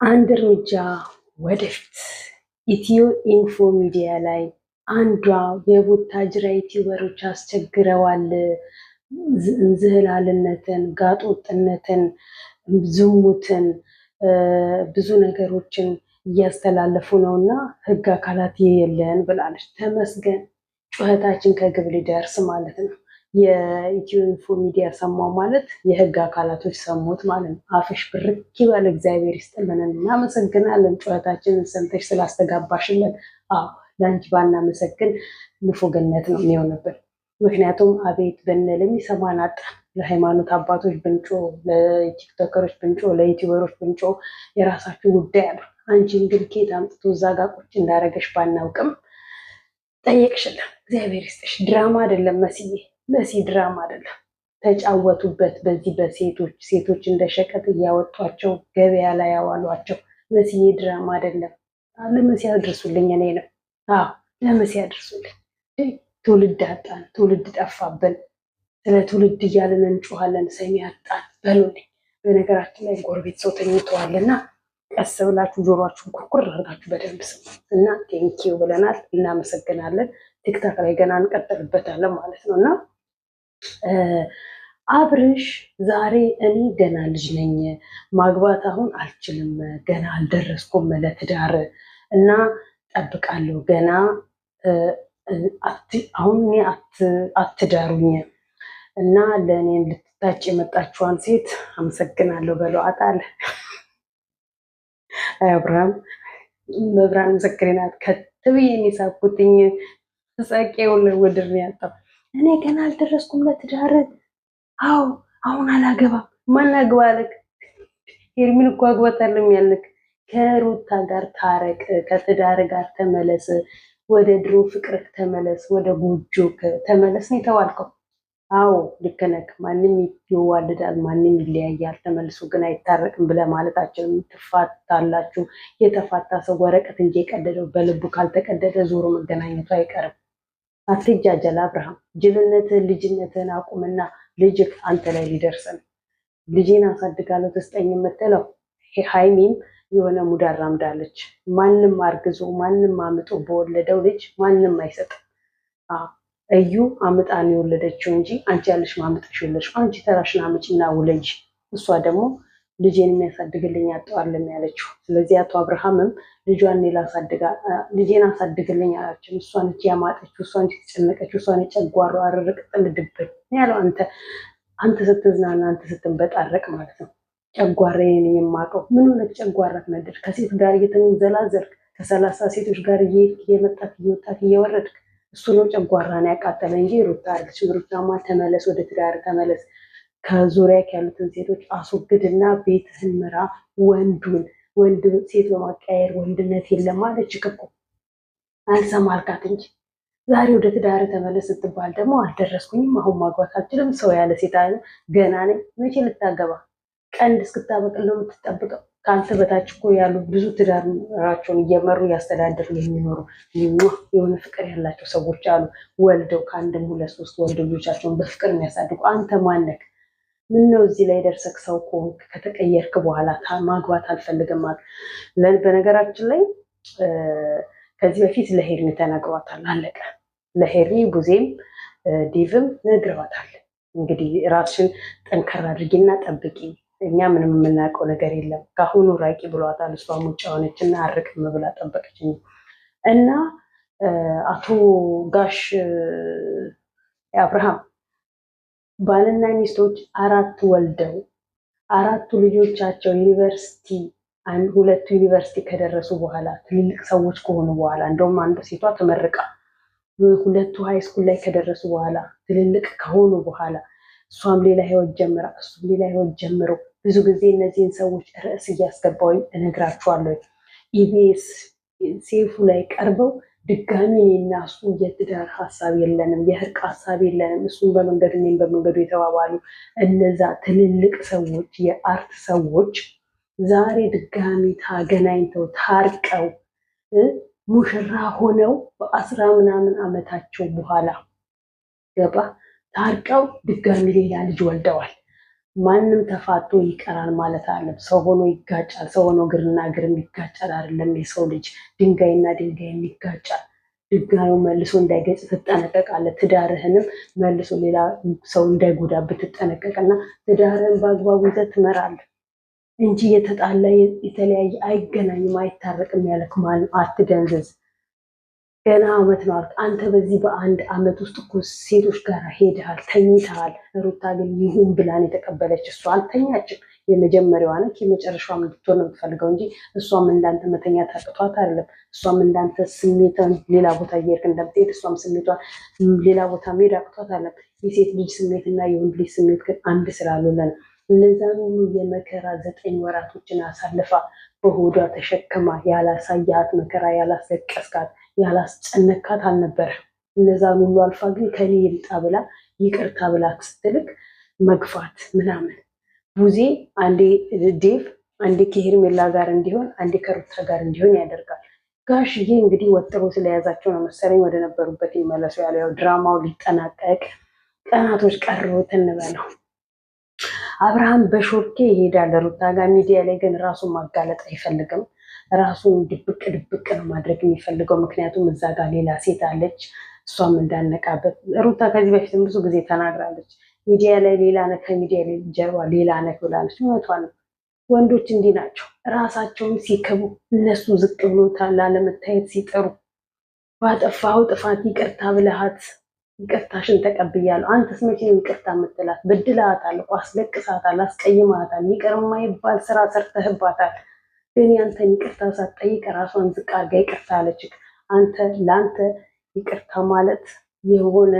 አንድ እርምጃ ወደፊት ኢትዮ ኢንፎ ሚዲያ ላይ አንዷ የቡታጅራ ዩቲዩበሮች አስቸግረዋል። እንዝህላልነትን፣ ጋጦጥነትን፣ ዝሙትን፣ ብዙ ነገሮችን እያስተላለፉ ነው እና ህግ አካላት የለን ብላለች። ተመስገን ጩኸታችን ከግብ ሊደርስ ማለት ነው። የኢትዮ ኢንፎ ሚዲያ ሰማው ማለት የህግ አካላቶች ሰሙት ማለት ነው። አፍሽ ብርክ ይበል፣ እግዚአብሔር ይስጥልን፣ እናመሰግናለን። ጩኸታችንን ሰምተሽ ስላስተጋባሽለን። አዎ ለአንቺ ባናመሰግን ንፉግነት ነው የሚሆንብን። ምክንያቱም አቤት ብንል የሚሰማን አጣን። ለሃይማኖት አባቶች ብንጮ፣ ለቲክቶከሮች ብንጮ፣ ለዩቲዩበሮች ብንጮ የራሳችሁ ጉዳይ አለ። አንቺ እንግዲህ ኬት አምጥቶ እዛ ጋር ቁጭ እንዳደረገሽ ባናውቅም ጠየቅሽልን፣ እግዚአብሔር ይስጥሽ። ድራማ አይደለም መስዬ፣ መሲ ድራማ አይደለም። ተጫወቱበት በዚህ ሴቶች እንደ ሸቀጥ እያወጧቸው ገበያ ላይ ያዋሏቸው። መስዬ ድራማ አይደለም። ለመሲ ያድርሱልኝ፣ እኔ ነው። አዎ ለመሲ ያድርሱልኝ። ትውልድ አጣን፣ ትውልድ ጠፋብን። ስለ ትውልድ እያለን እንጮኋለን፣ ሰሚ አጣን በሉልኝ። በነገራችን ላይ ጎረቤት ሰው ተኝተዋልና ቀስ ብላችሁ ጆሮአችሁን ኩርኩር አድርጋችሁ በደንብ ስሙ እና ቴንኪው ብለናል፣ እናመሰግናለን። ቲክታክ ላይ ገና እንቀጥልበታለን ማለት ነው። እና አብርሽ ዛሬ እኔ ገና ልጅ ነኝ፣ ማግባት አሁን አልችልም፣ ገና አልደረስኩም ለትዳር እና ጠብቃለሁ ገና አሁን እኔ አትዳሩኝ እና ለእኔ ልትታጭ የመጣችዋን ሴት አመሰግናለሁ በለዋት አለ አብርሃም። መብራን ምስክሬ ናት። ከትብዬ የሚሳኩትኝ ተጸቄው ለውድር ነው ያጣው። እኔ ገና አልደረስኩም ለትዳር። አዎ አሁን አላገባም። ማን አግባ አለክ? ሄርሚን እኮ አግባታለሁ ያልክ። ከሩታ ጋር ታረቅ፣ ከትዳር ጋር ተመለስ፣ ወደ ድሮ ፍቅርክ ተመለስ፣ ወደ ጎጆክ ተመለስ ነው የተባልከው። አዎ ልክ ነህ። ማንም ይዋልዳል፣ ማንም ይለያያል፣ ተመልሶ ግን አይታረቅም ብለህ ማለታችንም ትፋታላችሁ። የተፋታ ሰው ወረቀት እንጂ የቀደደው በልቡ ካልተቀደደ ዞሮ መገናኘቱ አይቀርም። አትጃጀል አብርሃም። ጅልነትህን ልጅነትህን አቁምና ልጅክ አንተ ላይ ሊደርስ ነው። ልጄን አሳድጋለሁ ትስጠኝ የምትለው ሃይሚም የሆነ ሙድ አራምዳለች። ማንም አርግዞ ማንም አምጦ በወለደው ልጅ ማንም አይሰጥም። እዩ አምጣን የወለደችው እንጂ አንቺ ያለሽ ማምጣሽ የለሽ። አንቺ ተራሽን አምጪና ውለጅ። እሷ ደግሞ ልጄን የሚያሳድግልኝ አጣዋለም ያለችው። ስለዚህ አቶ አብርሃምም ልጄን አሳድግልኝ አላቸው። እሷን እጅ ያማጠችው፣ እሷን የተጨነቀችው፣ እሷን የጨጓሯ አርርቅ ጥልድብን ያለው አንተ ስትዝናና አንተ ስትንበጣረቅ ማለት ነው። ጨጓራዬን የማውቀው ምን ሆነህ ጨጓራክ ነደድ? ከሴት ጋር እየተንዘላዘልክ ከ30 ሴቶች ጋር እየመጣክ እየወጣክ እየወረድክ እሱ ነው ጨጓራን ያቃጠለ እንጂ ሩታ አለች። ሩታማ ተመለስ፣ ወደ ትዳር ተመለስ። ከዙሪያ ያሉትን ሴቶች አስወግድና ቤትህን ምራ። ወንድ ሴት በማቀያየር ወንድነት የለም አለች እኮ። አልሰማ አልካት እንጂ ዛሬ ወደ ትዳር ተመለስ ስትባል ደግሞ አልደረስኩኝም፣ አሁን ማግባት አልችልም፣ ሰው ያለ ሴት ገና ነኝ። መቼ ልታገባ? ቀንድ እስክታበቅል ነው የምትጠብቀው? ከአንተ በታች እኮ ያሉ ብዙ ትዳራቸውን እየመሩ እያስተዳደሩ የሚኖሩ የሆነ ፍቅር ያላቸው ሰዎች አሉ። ወልደው ከአንድም 2-3 ወልደው ልጆቻቸውን በፍቅር የሚያሳድጉ። አንተ ማነክ? ምን ነው እዚህ ላይ ደርሰክ ሰው ከሆንክ ከተቀየርክ በኋላ ማግባት አልፈልግም ማለት። በነገራችን ላይ ከዚህ በፊት ለሄርሚ ተነግሯታል። አለቀ። ለሄርሚ ቡዜም ዲቭም ነግረዋታል። እንግዲህ ራስሽን ጠንከር አድርጊና ጠብቂ፣ እኛ ምንም የምናውቀው ነገር የለም፣ ከአሁኑ ራቂ ብሏታል። እሷ ሙጫ ሆነች እና አርቅም ብላ ጠበቀች። እና አቶ ጋሽ አብርሃም ባልና ሚስቶች 4 ወልደው 4ቱ ልጆቻቸው ዩኒቨርሲቲ 2ቱ ዩኒቨርሲቲ ከደረሱ በኋላ ትልልቅ ሰዎች ከሆኑ በኋላ እንደውም አንዱ ሴቷ ተመርቃ 2ቱ ሃይስኩል ላይ ከደረሱ በኋላ ትልልቅ ከሆኑ በኋላ እሷም ሌላ ህይወት ጀምራ እሱም ሌላ ህይወት ጀምሮ ብዙ ጊዜ እነዚህን ሰዎች ርዕስ እያስገባው እነግራችኋለሁ። ኢቢኤስ ሴፉ ላይ ቀርበው ድጋሚ እኔና እሱ የትዳር ሀሳብ የለንም፣ የእርቅ ሀሳብ የለንም፣ እሱም በመንገዱ እኔም በመንገዱ የተባባሉ እነዛ ትልልቅ ሰዎች የአርት ሰዎች ዛሬ ድጋሚ ተገናኝተው ታርቀው ሙሽራ ሆነው በ10 ምናምን ዓመታቸው በኋላ ገባ ታርቀው ድጋሚ ሌላ ልጅ ወልደዋል። ማንም ተፋቶ ይቀራል ማለት አይደለም። ሰው ሆኖ ይጋጫል። ሰው ሆኖ እግርና እግርም ይጋጫል አይደለም። የሰው ልጅ ድንጋይና ድንጋይም ይጋጫል። ድንጋዩ መልሶ እንዳይገጭ ትጠነቀቃለህ። ትዳርህንም መልሶ ሌላ ሰው እንዳይጎዳብህ ትጠነቀቅና ትዳርህን በአግባቡ ይዘህ ትመራለህ እንጂ የተጣላ የተለያየ አይገናኝም አይታረቅም ያለክ ማን? አትደንዝዝ። ገና አመት ነው አልክ አንተ። በዚህ በአንድ አመት ውስጥ እኮ ሴቶች ጋር ሄደሃል፣ ተኝተሃል። ሩታ ግን ይሁን ብላን የተቀበለች እሷ አልተኛችም። የመጀመሪያዋ ነች፣ የመጨረሻዋም እንድትሆን ነው የምትፈልገው እንጂ እሷም እንዳንተ መተኛት አቅቷት አይደለም። እሷም እንዳንተ ስሜቷን ሌላ ቦታ እየሄድክ እንደምትሄድ እሷም ስሜቷን ሌላ ቦታ መሄድ አቅቷት አይደለም። የሴት ልጅ ስሜትና የወንድ ልጅ ስሜት ግን አንድ ስላልሆነ ነው። እነዛን ሁሉ የመከራ 9 ወራቶችን አሳልፋ በሆዷ ተሸክማ ያላሳያት መከራ ያላስለቀስካት ያላስጨነካት አልነበረም። እነዛን ሁሉ አልፋ ግን ከኔ ይልጣ ብላ ይቅርታ ብላ ስትልክ መግፋት ምናምን ቡዜ አንዴ ዴቭ አንዴ ከሄርሜላ ጋር እንዲሆን አንዴ ከሩታ ጋር እንዲሆን ያደርጋል። ጋሽዬ እንግዲህ ወጥሮ ስለያዛቸው ነው መሰለኝ ወደ ነበሩበት ይመለሱ ያለው። ያው ድራማው ሊጠናቀቅ ቀናቶች ቀሩት እንበለው። አብርሃም በሾርኬ ይሄዳል ሩታ ጋር። ሚዲያ ላይ ግን ራሱን ማጋለጥ አይፈልግም። ራሱን ድብቅ ድብቅ ነው ማድረግ የሚፈልገው። ምክንያቱም እዛ ጋር ሌላ ሴት አለች፣ እሷም እንዳነቃበት። ሩታ ከዚህ በፊትም ብዙ ጊዜ ተናግራለች። ሚዲያ ላይ ሌላ ነህ፣ ከሚዲያ ጀርባ ሌላ ነህ ብላለች። እውነቷን ነው። ወንዶች እንዲህ ናቸው። ራሳቸውን ሲክቡ እነሱ ዝቅ ብሎ ላለመታየት ሲጠሩ፣ ባጠፋው ጥፋት ይቅርታ ብልሃት ይቅርታሽን ተቀብያለሁ። አንተስ መቼ ነው ይቅርታ የምትላት? በድልሃታል እኮ አስለቅሳታል፣ አስቀይማታል። ይቅር የማይባል ስራ ሰርተህባታል። ግን ያንተን ይቅርታ ሳትጠይቅ ራሷን ዝቅ አድርጋ ይቅርታ አለች። አንተ ለአንተ ይቅርታ ማለት የሆነ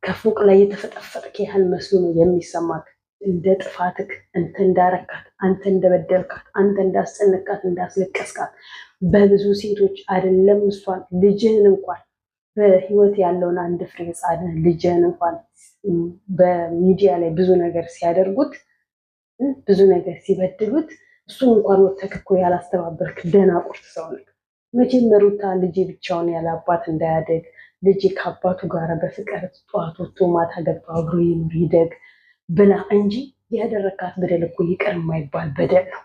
ከፎቅ ላይ የተፈጠፈጥክ ያህል መስሎ ነው የሚሰማክ። እንደ ጥፋትክ አንተ እንዳረካት፣ አንተ እንደበደልካት፣ አንተ እንዳስጨነቃት፣ እንዳስለቀስካት በብዙ ሴቶች አይደለም እሷን ልጅህን እንኳን በህይወት ያለውን አንድ ፍሬ ህፃንን ልጅህን እንኳን በሚዲያ ላይ ብዙ ነገር ሲያደርጉት፣ ብዙ ነገር ሲበድሉት እሱን እንኳን ወተክ እኮ ያላስተባበርክ ደናቁርት ሰው ነህ። መቼም ሩታ ልጄ ብቻውን ያለ አባት እንዳያደግ፣ ልጄ ከአባቱ ጋር በፍቅር ጠዋት ወጥቶ ማታ ገብቶ አብሮ ይኑር ይደግ ብላ እንጂ ያደረካት በደል እኮ ይቅር የማይባል በደል ነው።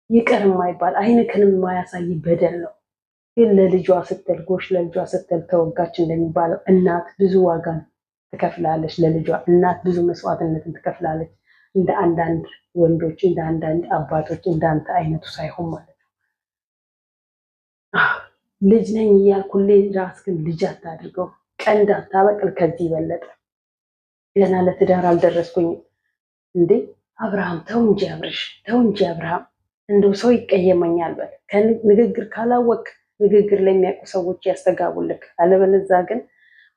ይቅር የማይባል አይንክንም የማያሳይ በደል ነው። ግን ለልጇ ስትል ጎሽ ለልጇ ስትል ተወጋች እንደሚባለው እናት ብዙ ዋጋን ትከፍላለች። ለልጇ እናት ብዙ መስዋዕትነትን ትከፍላለች። እንደ አንዳንድ ወንዶች እንደ አንዳንድ አባቶች እንዳንተ አይነቱ ሳይሆን ማለት ነው። ልጅ ነኝ እያልኩ ራስህን ልጅ አታድርገው። ቀንድ አታበቅል። ከዚህ የበለጠ ገና ለትዳር አልደረስኩኝም እንዴ አብርሃም ተው እንጂ አብርሽ ተው እንጂ አብርሃም። እንደው ሰው ይቀየመኛል በል። ንግግር ካላወቅ ንግግር ለሚያውቁ ሰዎች ያስተጋቡልክ። አለበለዛ ግን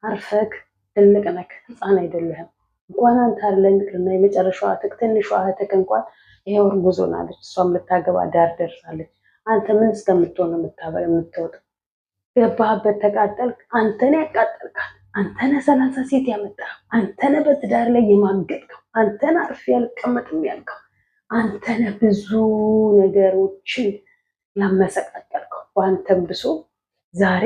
አርፈክ ትልቅ ነክ ህፃን አይደለህም። እንኳን አንተ አለን ይቅርና የመጨረሻዋ እህትህ ትንሿ እህትህ እንኳን ይሄው እርጉዝ ሆናለች። እሷም ልታገባ ዳር ደርሳለች። አንተ ምን እስከምትሆን የምትወጣው? ገባህበት፣ ተቃጠልክ። አንተን ያቃጠልካት አንተነ 30 ሴት ያመጣህ አንተነ በትዳር ላይ የማገጥከው አንተነ አርፌ አልቀመጥም ያልከው አንተነ ብዙ ነገሮችን ያመሰቃቀልከው። በአንተም ብሶ ዛሬ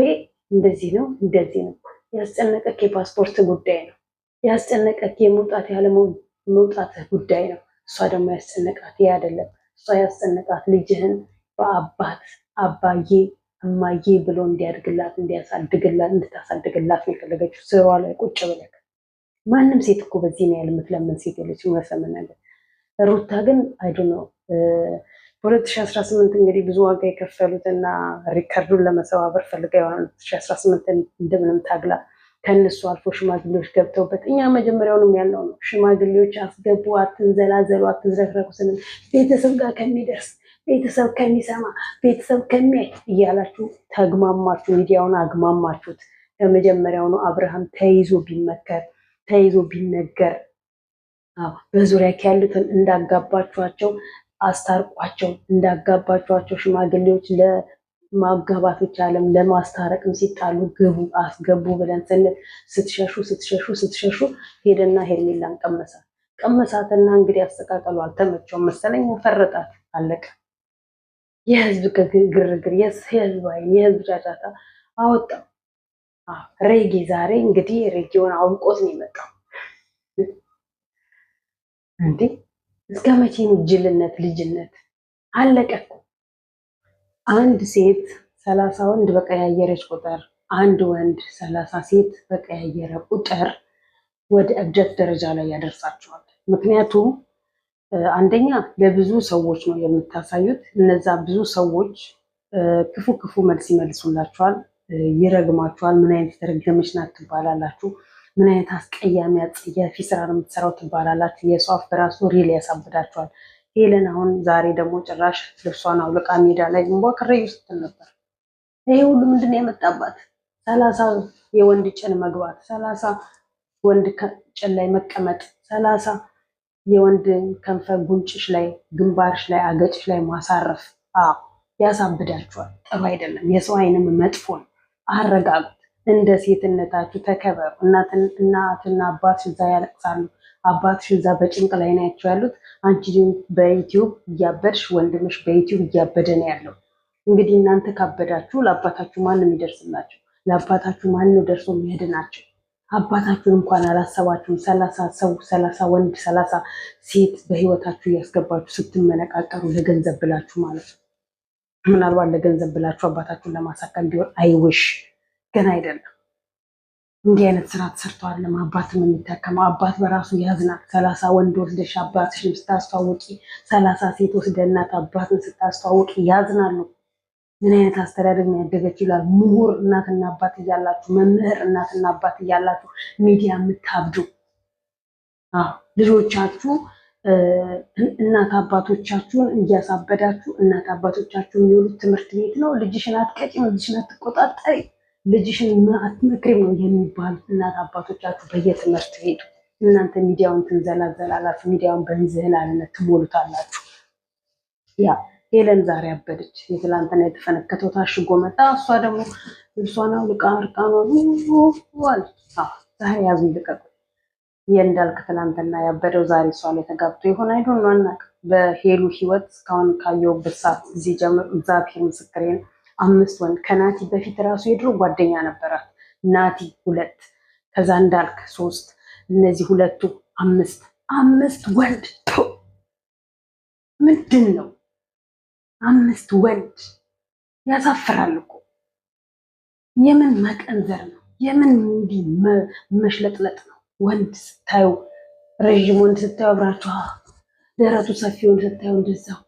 እንደዚህ ነው እንደዚህ ነው። ያስጨነቀክ የፓስፖርት ጉዳይ ነው። ያስጨነቀክ የመውጣት ያለ መውጣት ጉዳይ ነው። እሷ ደግሞ ያስጨነቃት ይሄ አይደለም። እሷ ያስጨነቃት ልጅህን በአባት አባዬ እማዬ ብሎ እንዲያድግላት እንዲያሳድግላት እንድታሳድግላት ነው የፈለገችው። ስሯ ላይ ቁጭ ብለህ ማንም ሴት እኮ በዚህ ነው ያለምትለምን ሴት የለች መሰመን ነገር። ሩታ ግን አይዶ ነው በ2018 እንግዲህ ብዙ ዋጋ የከፈሉትና ሪከርዱን ለመሰባበር ፈልጋ የሆነ 2018 እንደምንም ታግላ ከነሱ አልፎ ሽማግሌዎች ገብተውበት እኛ መጀመሪያውንም ያለው ነው። ሽማግሌዎች አስገቡ፣ አትንዘላዘሉ፣ አትዝረክረኩ ስንል ቤተሰብ ጋር ከሚደርስ ቤተሰብ ከሚሰማ ቤተሰብ ከሚያይ እያላችሁ ተግማማችሁ፣ ሚዲያውን አግማማችሁት። ከመጀመሪያውኑ አብርሃም ተይዞ ቢመከር ተይዞ ቢነገር በዙሪያ ያሉትን እንዳጋባችኋቸው አስታርቋቸው፣ እንዳጋባችኋቸው ሽማግሌዎች ለማጋባት ብቻ አለም ለማስታረቅም ሲጣሉ ግቡ አስገቡ ብለን ስንል ስትሸሹ ሄደና ሄርሜላን ቀመሳትና እንግዲህ አስተቃቀሉ አልተመቸውም መሰለኝ ፈረጣት። አለቀ። የህዝብ ግርግር፣ የህዝብ አይን፣ የህዝብ ጫጫታ አወጣው። ሬጌ ዛሬ እንግዲህ ሬጌውን አውቆት ነው የመጣው። እንዴ? እስከ መቼ ነው ጅልነት ልጅነት? አለቀ እኮ። አንድ ሴት 30 ወንድ በቀያየረች ቁጥር፣ አንድ ወንድ 30 ሴት በቀያየረ ቁጥር ወደ እብደት ደረጃ ላይ ያደርሳቸዋል። ምክንያቱም አንደኛ ለብዙ ሰዎች ነው የምታሳዩት። እነዛ ብዙ ሰዎች ክፉ ክፉ መልስ ይመልሱላችኋል፣ ይረግማችኋል። ምን አይነት የተረገመች ናት ትባላላችሁ። ምን አይነት አስቀያሚ አጸያፊ ስራ ነው የምትሰራው ትባላላችሁ። የሰው አፍ በራሱ ሪል ያሳብዳችኋል። ሄለን አሁን ዛሬ ደግሞ ጭራሽ ልብሷን አውልቃ ሜዳ ላይ እንቧክረዩ ስትል ነበር። ይሄ ሁሉ ምንድን ነው ያመጣባት? 30 የወንድ ጭን መግባት፣ 30 ወንድ ጭን ላይ መቀመጥ፣ 30 የወንድ ከንፈር ጉንጭሽ ላይ፣ ግንባርሽ ላይ፣ አገጭሽ ላይ ማሳረፍ ያሳብዳችኋል። ጥሩ አይደለም። የሰው አይንም መጥፎ ነው። አረጋጉት። እንደ ሴትነታችሁ ተከበሩ። እናትና አባትሽ እዛ ያለቅሳሉ። አባትሽ እዛ በጭንቅ ላይ ናቸው ያሉት። አንቺ በዩቲዩብ እያበድሽ፣ ወንድምሽ በዩቲዩብ እያበደ ነው ያለው። እንግዲህ እናንተ ካበዳችሁ ለአባታችሁ ማንም ይደርስላችሁ? ለአባታችሁ ማነው ደርሶ የሚሄድናቸው? አባታችሁን እንኳን አላሰባችሁም። 30 ሰው 30 ወንድ 30 ሴት በህይወታችሁ እያስገባችሁ ስትመነቃቀሩ ለገንዘብ ብላችሁ ማለት ነው። ምናልባት ለገንዘብ ብላችሁ አባታችሁን ለማሳከም ቢሆን አይውሽ፣ ግን አይደለም። እንዲህ አይነት ስራ ተሰርተዋለም። አባትም የሚታከመው አባት በራሱ ያዝናል። 30 ወንድ ወስደሽ አባትሽን ስታስተዋውቂ፣ 30 ሴት ወስደ እናት አባትን ስታስተዋውቂ ያዝናሉ። ምን አይነት አስተዳደግ ነው ያደገች ይላል። ምሁር እናትና አባት እያላችሁ፣ መምህር እናትና አባት እያላችሁ ሚዲያ የምታብዱ ልጆቻችሁ እናት አባቶቻችሁን እያሳበዳችሁ፣ እናት አባቶቻችሁ የሚውሉት ትምህርት ቤት ነው። ልጅሽን አትቀጭም፣ ልጅሽን አትቆጣጠሪ፣ ልጅሽን አትመክሪም ነው የሚባሉት እናት አባቶቻችሁ በየትምህርት ቤቱ። እናንተ ሚዲያውን ትንዘላዘላላችሁ፣ ሚዲያውን በእንዝህላልነት ትሞሉታላችሁ። ያ ሄለን ዛሬ አበደች። የትላንትና የተፈነከተው ታሽጎ መጣ። እሷ ደግሞ ልብሷን አውልቃ እርቃኗን ዛሬ ያዙ ይልቀቁ። የእንዳልክ ትላንትና ያበደው ዛሬ እሷ ላይ ተጋብቶ ይሆን አይዶን ነው አናውቅም። በሄሉ ህይወት እስካሁን ካየሁበት ሰዓት ጊዜ ጀምሮ እግዚአብሔር ምስክሬ ነው 5 ወንድ ከናቲ በፊት ራሱ የድሮ ጓደኛ ነበራት ናቲ 2 ከዛ እንዳልክ 3 እነዚህ ሁለቱ 5 ወንድ ምንድን ነው? 5 ወንድ ያሳፍራል እኮ። የምን መቀንዘር ነው? የምን እንዲህ መሽለጥለጥ ነው? ወንድ ስታዩ፣ ረዥም ወንድ ስታዩ አብራችሁ ደረቱ ሰፊ ወንድ ስታዩ እንደዛው፣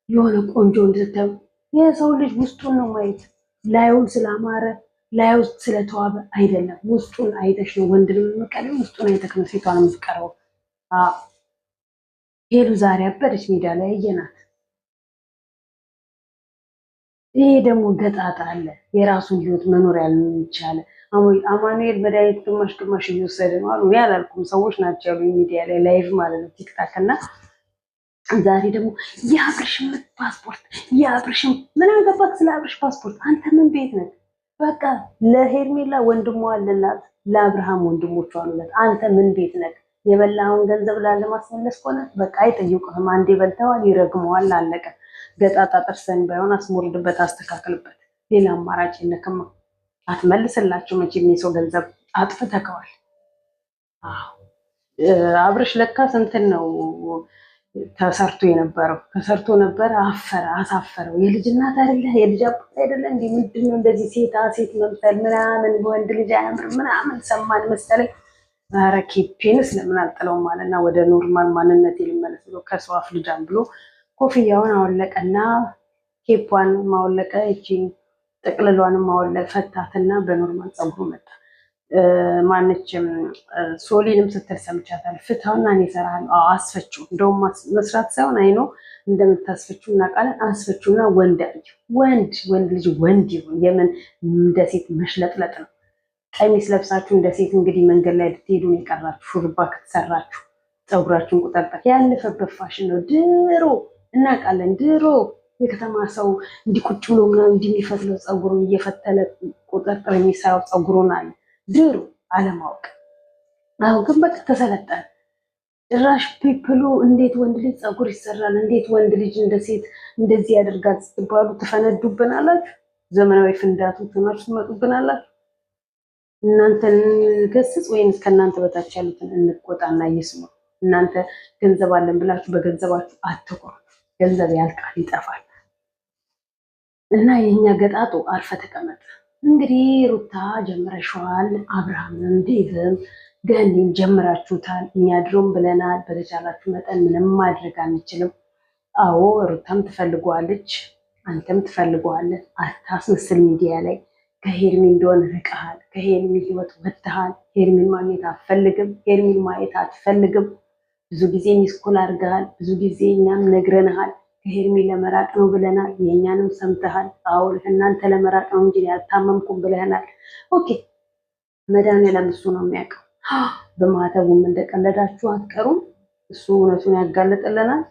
የሆነ ቆንጆ ወንድ ስታዩ፣ የሰው ልጅ ውስጡን ነው ማየት። ላዩን ስላማረ ላዩ ስለተዋበ አይደለም። ውስጡን አይተሽ ነው ወንድ የምትቀርቢው። ውስጡን አይተሽ ነው ሴቷን የምትቀርበው። ሄሉ ዛሬ አበደች፣ ሜዳ ላይ እየናት። ይሄ ደግሞ ገጣጣ አለ የራሱን ህይወት መኖር ያልቻለ አማኑኤል መድኃኒት ግማሽ ግማሽ እየወሰደ ነው አሉ። ያላልኩም ሰዎች ናቸው ያሉ ሚዲያ ላይ ላይቭ ማለት ነው ቲክታክ። እና ዛሬ ደግሞ የአብርሽን ፓስፖርት የአብርሽን ምን አገባክ ስለ አብርሽ ፓስፖርት? አንተ ምን ቤት ነህ? በቃ ለሄርሜላ ወንድሟ አለላት፣ ለአብርሃም ወንድሞቿ አሉላት። አንተ ምን ቤት ነህ? የበላውን ገንዘብ ላለማስመለስ ከሆነ በቃ አይጠይቁህም። አንዴ በልተዋል፣ ይረግመዋል፣ አለቀ። ገጣጣ ጥርሰን ባይሆን አስሞርድበት፣ አስተካክልበት። ሌላ አማራጭ የለክማ። አትመልስላቸው መቼም የሰው ገንዘብ አጥፍተከዋል። አብርሽ ለካ ስንትን ነው ተሰርቶ የነበረው ተሰርቶ ነበረ። አፈረ፣ አሳፈረው። የልጅ እናት አይደለ የልጅ አባት አይደለ እንዴ? ምንድነው እንደዚህ ሴት መምሰል ምናምን፣ ወንድ ልጅ አያምር ምናምን ሰማን መሰለኝ። ኧረ ኬፔንስ ለምን አልጥለውም አለና ወደ ኖርማል ማንነት ልመለስ ብሎ ከሰው አፍ ልጃን ብሎ ኮፍያውን አወለቀና ኬፓን ማወለቀ፣ እቺ ጥቅልሏንም ማወለቀ፣ ፈታትና በኖርማል ፀጉሩ መጣ። ማነችም ሶሊንም ስትል ሰምቻታለሁ። ፍታውና እኔ እሰራለሁ። አስፈችው። እንደውም መስራት ሳይሆን አይኖ እንደምታስፈችው እናውቃለን። አስፈችውና ወንድ ልጅ ወንድ ይሁን። የምን እንደ ሴት መሽለጥለጥ ነው? ቀሚስ ለብሳችሁ እንደ ሴት እንግዲህ መንገድ ላይ ልትሄዱ ነው የቀራችሁ። ሹርባ ከተሰራችሁ ፀጉራችሁን ቁጠርጠር ያለፈበት ፋሽን ነው። ድሮ እናውቃለን። ድሮ የከተማ ሰው እንዲህ ቁጭ ብሎ ምናምን እንዲህ የሚፈትለው ፀጉሩን እየፈተለ ቁጥርጥር የሚሰራው ፀጉሩን አለ ድሮ አለማወቅ። አሁን ግን በቃ ተሰለጠነ። ጭራሽ ፒፕሉ እንዴት ወንድ ልጅ ፀጉር ይሰራል፣ እንዴት ወንድ ልጅ እንደ ሴት እንደዚህ ያደርጋል ስትባሉ ትፈነዱብናላችሁ። ዘመናዊ ፍንዳቶች ሆናችሁ ትመጡብናላችሁ። እናንተን እንገስጽ ወይም ከእናንተ በታች ያሉትን እንቆጣና ይስሙ። እናንተ ገንዘብ አለን ብላችሁ በገንዘባችሁ አትቆሩ። ገንዘብ ያልቃል፣ ይጠፋል። እና የኛ ገጣጡ አርፈ ተቀመጥ። እንግዲህ ሩታ ጀምረሽዋል፣ አብርሃምም ዴቭም ገኒም ጀምራችሁታል። እኛ ድሮም ብለናል፣ በተቻላችሁ መጠን ምንም ማድረግ አንችልም። አዎ ሩታም ትፈልገዋለች፣ አንተም ትፈልገዋለህ። አታስመስል። ሚዲያ ላይ ከሄርሚ እንደሆነ ርቀሃል፣ ከሄርሚ ህይወት ወጥተሃል። ሄርሚን ማግኘት አትፈልግም፣ ሄርሚን ማየት አትፈልግም። ብዙ ጊዜ ሚስኮል አድርገሃል፣ ብዙ ጊዜ እኛም ነግረንሃል። ከሄርሚ ለመራቅ ነው ብለናል። የእኛንም ሰምተሃል። አዎ እናንተ ለመራቅ ነው እንጂ ያልታመምኩም ብለናል። ኦኬ መድኃኒዓለም እሱ ነው የሚያውቀው። በማህተቡም እንደቀለዳችሁ አትቀሩም። እሱ እውነቱን ያጋለጥልናል።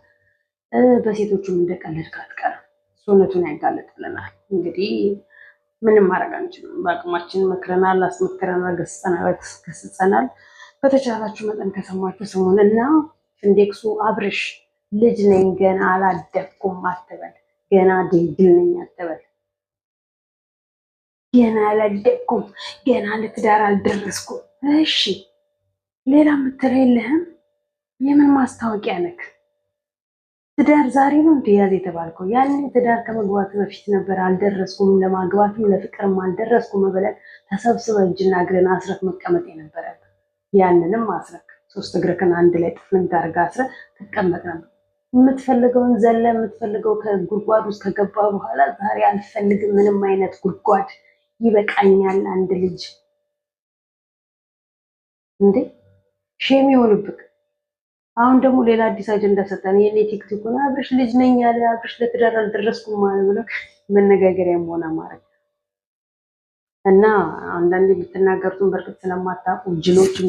በሴቶቹም እንደቀለድክ አትቀርም። እሱ እውነቱን ያጋለጥልናል። እንግዲህ ምንም ማድረግ አንችልም። በአቅማችን መክረናል፣ አስመክረናል፣ ገስጸናል። በተቻላችሁ መጠን ከሰማችሁ ስሙን እና ኢንዴክሱ አብርሽ ልጅ ነኝ ገና አላደግኩም አትበል። ገና ድንግል ነኝ አትበል። ገና አላደግኩም፣ ገና ለትዳር አልደረስኩም። እሺ ሌላ የምትለው የለህም? የምን ማስታወቂያ ነክ? ትዳር ዛሬ ነው እንደያዝ የተባልከው? ያንን ትዳር ከመግባት በፊት ነበር አልደረስኩም፣ ለማግባትም ለፍቅርም አልደረስኩም ብለን ተሰብስበ እጅና እግርን አስረክ መቀመጥ የነበረብህ። ያንንም አስረክ 3 እግርህን አንድ ላይ ጥፍንግ አድርገህ አስረህ ትቀመጥ ነበር። የምትፈልገውን ዘለ የምትፈልገው ከጉድጓድ ውስጥ ከገባ በኋላ ዛሬ አልፈልግም ምንም አይነት ጉድጓድ፣ ይበቃኛል አንድ ልጅ። እንዴ ሼም ይሆንብክ። አሁን ደግሞ ሌላ አዲስ አጀንዳ ሰጠን። የኔ ቲክቶክ ነው አብርሽ ልጅ ነኝ ያለ አብርሽ ለትዳር አልደረስኩም ማለት ብሎ መነጋገሪያ መሆን ማለት እና አንዳንዴ ብትናገሩትን በርግጥ ስለማታውቁ ጅሎችም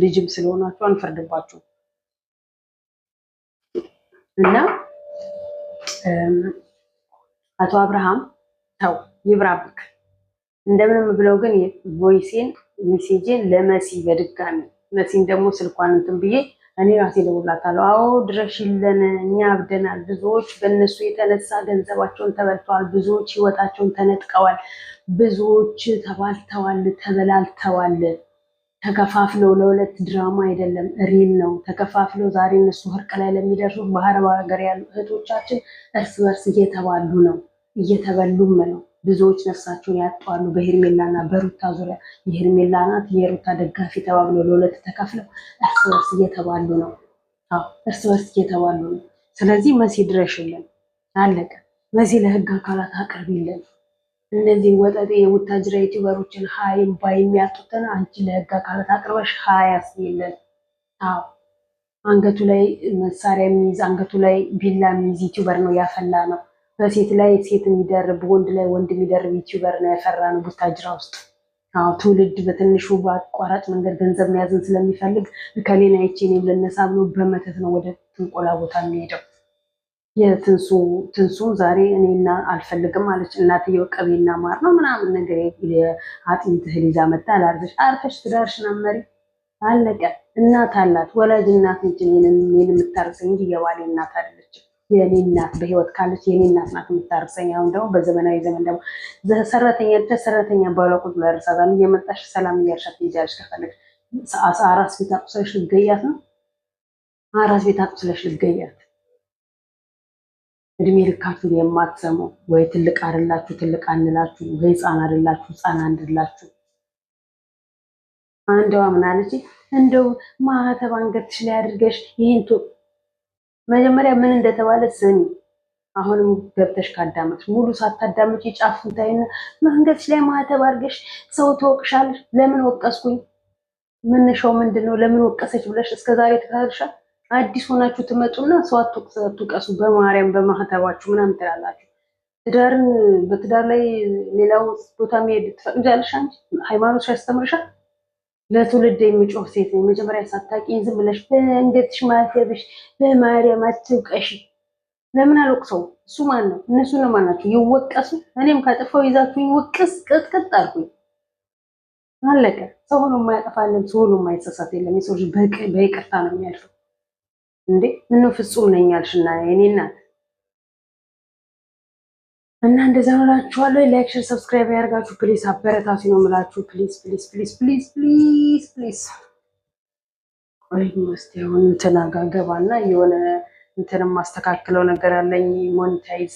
ልጅም ስለሆናችሁ አንፈርድባችሁ። እና አቶ አብርሃም ተው ይብራብክ። እንደምንም ብለው ግን ቮይሴን ሜሴጅን ለመሲ በድጋሚ መሲን ደግሞ ስልኳን እንትን ብዬ እኔ ራሴ ደውላታለሁ። አዎ ድረሽልን፣ እኛ አብደናል። ብዙዎች በእነሱ የተነሳ ገንዘባቸውን ተበልተዋል፣ ብዙዎች ህይወታቸውን ተነጥቀዋል፣ ብዙዎች ተባልተዋል፣ ተበላልተዋል። ተከፋፍለው ለሁለት ድራማ አይደለም ሪል ነው። ተከፋፍለው ዛሬ እነሱ እርቅ ላይ ለሚደርሱ በአረብ ሀገር ያሉ እህቶቻችን እርስ በርስ እየተባሉ ነው፣ እየተበሉም ነው። ብዙዎች ነፍሳቸውን ያጧሉ በሄርሜላና በሩታ ዙሪያ። የሄርሜላ ናት የሩታ ደጋፊ ተባብሎ ለሁለት ተከፍለው እርስ በርስ እየተባሉ ነው። እርስ በርስ እየተባሉ ነው። ስለዚህ መሲ ድረሽልን፣ አለቀ። መሲ ለህግ አካላት አቅርቢልን። እነዚህ ወጠጤ የቡታጅራ ዩቲዩበሮችን ሀይም ባይም ያጡትን አንቺ ለህግ አካላት አቅርበሽ ሀይ አስይልን። አንገቱ ላይ መሳሪያ የሚይዝ አንገቱ ላይ ቢላ የሚይዝ ዩቲዩበር ነው ያፈላ ነው። በሴት ላይ ሴት የሚደርብ ወንድ ላይ ወንድ የሚደርብ ዩቲዩበር ነው ያፈራ ነው ቡታጅራ ውስጥ። ትውልድ በትንሹ በአቋራጭ መንገድ ገንዘብ መያዝን ስለሚፈልግ ከሌና አይቼ እኔም ልነሳ ብሎ በመተት ነው ወደ ትንቆላ ቦታ የሚሄደው። የትንሱ ዛሬ እኔና አልፈልግም አለች። እናትየው ቅቤና ማር ነው ምናምን ነገር የአጥሚት እህል ይዛ መጣ። አርፈሽ ትዳርሽን አመሪ፣ አለቀ። እናት አላት፣ ወላጅ እናት ነች እኔን የምታርሰኝ እንጂ የባሌ እናት አይደለችም። የኔ እናት በህይወት ካለች የኔ እናት ናት የምታርሰኝ። አሁን ደግሞ በዘመናዊ ዘመን ደግሞ ሰራተኛ ባሏ ቁጭ ብላ ያርሳታል። እየመጣሽ ሰላም እያልሻት ትሄጃለሽ። ከፈለግሽ አራስ ቤት አቁስለሽ ልትገያት ነው። አራስ ቤት አቁስለሽ ልትገያት። እድሜ ልካችሁ የማትሰሙ ወይ ትልቅ አይደላችሁ ትልቅ አንላችሁ፣ ወይ ህፃን አይደላችሁ ህፃን አንላችሁ። አንደዋ ምን አለች? እንደው ማህተብ አንገትሽ ላይ አድርገሽ ይሄን መጀመሪያ ምን እንደተባለ ስሚ። አሁንም ገብተሽ ካዳመጥሽ ሙሉ ሳታዳምጪ ጫፉን ታይና አንገትሽ ላይ ማህተብ አድርገሽ ሰው ትወቅሻለሽ። ለምን ወቀስኩኝ? መነሻው ምንድነው? ለምን ወቀሰች ብለሽ እስከዛሬ ተካልሻል። አዲስ ሆናችሁ ትመጡና ሰው አትወቀሱ፣ በማርያም በማህተባችሁ ምናምን ትላላችሁ። ትዳርን በትዳር ላይ ሌላው ቦታ መሄድ ትፈቅጃለሽ? አንቺ ሃይማኖትሽ ያስተምርሻል? ለትውልድ የሚጮህ ሴት ነኝ። መጀመሪያ ሳታቂ ዝም ብለሽ በእንገትሽ ማህተብሽ በማርያም አትውቀሽ። ለምን አልወቅሰው? እሱ ማን ነው? እነሱ ነው ማን ናቸው? ይወቀሱ። እኔም ካጠፋው ይዛችሁ ይወቀስ ቅጥቅጥ አልኩኝ። አለቀ። ሰው ሆኖ የማያጠፋ የለም፣ ሰው ሆኖ የማይጸጸት የለም። የሰው ልጅ በይቅርታ ነው የሚያልፈው። እንዴ ምነው ፍጹም ነኝ አልሽና የኔ እናት። እና እንደዛ ነው እላችኋለሁ። ላይክ ሼር ሰብስክራይብ ያደርጋችሁ ፕሊዝ፣ አበረታቱ ነው የምላችሁ። ፕሊዝ ፕሊዝ ፕሊዝ ፕሊዝ ፕሊዝ ፕሊዝ ወይም እስቲ አሁን እንትና ጋር ገባና የሆነ እንትን ማስተካከለው ነገር አለኝ ሞኔታይዝ